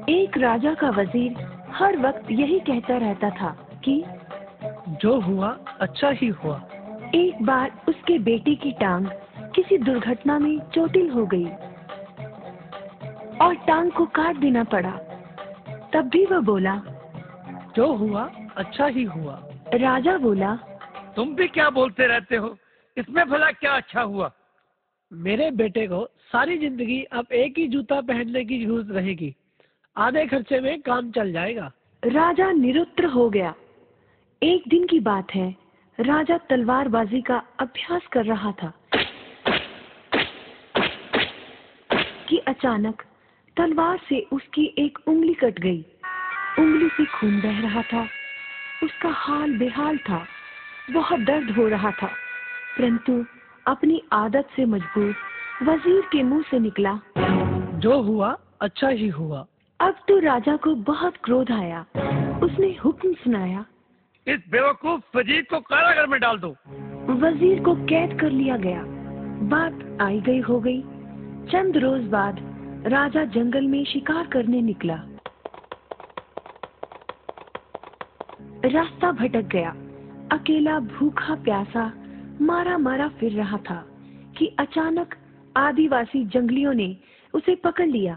एक राजा का वजीर हर वक्त यही कहता रहता था कि जो हुआ अच्छा ही हुआ। एक बार उसके बेटे की टांग किसी दुर्घटना में चोटिल हो गई और टांग को काट देना पड़ा। तब भी वह बोला, जो हुआ अच्छा ही हुआ। राजा बोला, तुम भी क्या बोलते रहते हो, इसमें भला क्या अच्छा हुआ? मेरे बेटे को सारी जिंदगी अब एक ही जूता पहनने की जरूरत रहेगी, आधे खर्चे में काम चल जाएगा। राजा निरुत्तर हो गया। एक दिन की बात है, राजा तलवारबाजी का अभ्यास कर रहा था कि अचानक तलवार से उसकी एक उंगली कट गई। उंगली से खून बह रहा था। उसका हाल बेहाल था। बहुत दर्द हो रहा था, परंतु अपनी आदत से मजबूर वजीर के मुंह से निकला, जो हुआ अच्छा ही हुआ। अब तो राजा को बहुत क्रोध आया। उसने हुक्म सुनाया, इस बेवकूफ वजीर को कारागार में डाल दो। वजीर को कैद कर लिया गया। बात आई गई हो गई। चंद रोज बाद राजा जंगल में शिकार करने निकला। रास्ता भटक गया। अकेला भूखा प्यासा मारा मारा फिर रहा था कि अचानक आदिवासी जंगलियों ने उसे पकड़ लिया।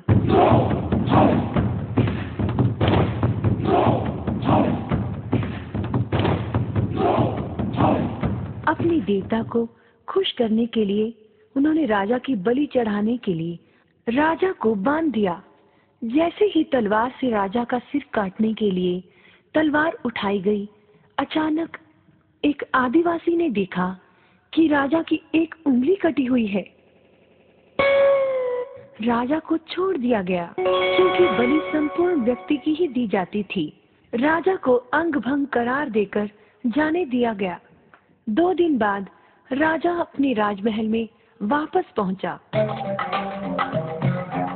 अपने देवता को खुश करने के लिए उन्होंने राजा की बलि चढ़ाने के लिए राजा को बांध दिया। जैसे ही तलवार से राजा का सिर काटने के लिए तलवार उठाई गई, अचानक एक आदिवासी ने देखा कि राजा की एक उंगली कटी हुई है। राजा को छोड़ दिया गया, क्योंकि बलि संपूर्ण व्यक्ति की ही दी जाती थी। राजा को अंग भंग करार देकर जाने दिया गया। 2 दिन बाद राजा अपने राजमहल में वापस पहुंचा।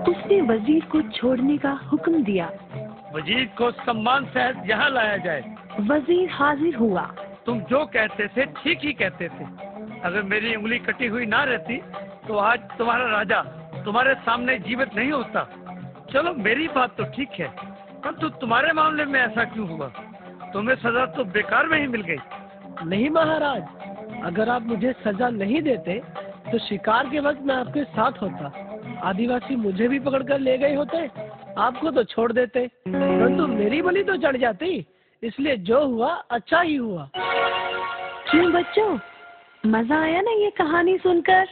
उसने वजीर को छोड़ने का हुक्म दिया। वजीर को सम्मान सहित यहाँ लाया जाए। वजीर हाजिर हुआ। तुम जो कहते थे ठीक ही कहते थे। अगर मेरी उंगली कटी हुई ना रहती तो आज तुम्हारा राजा तुम्हारे सामने जीवित नहीं होता। चलो मेरी बात तो ठीक है, परंतु तुम्हारे मामले में ऐसा क्यों हुआ? तुम्हें सजा तो बेकार में ही मिल गई। नहीं महाराज, अगर आप मुझे सजा नहीं देते तो शिकार के वक्त मैं आपके साथ होता। आदिवासी मुझे भी पकड़कर ले गए होते, आपको तो छोड़ देते, परंतु मेरी बलि तो चढ़ जाती। इसलिए जो हुआ अच्छा ही हुआ। क्यों बच्चों, मजा आया ना ये कहानी सुनकर?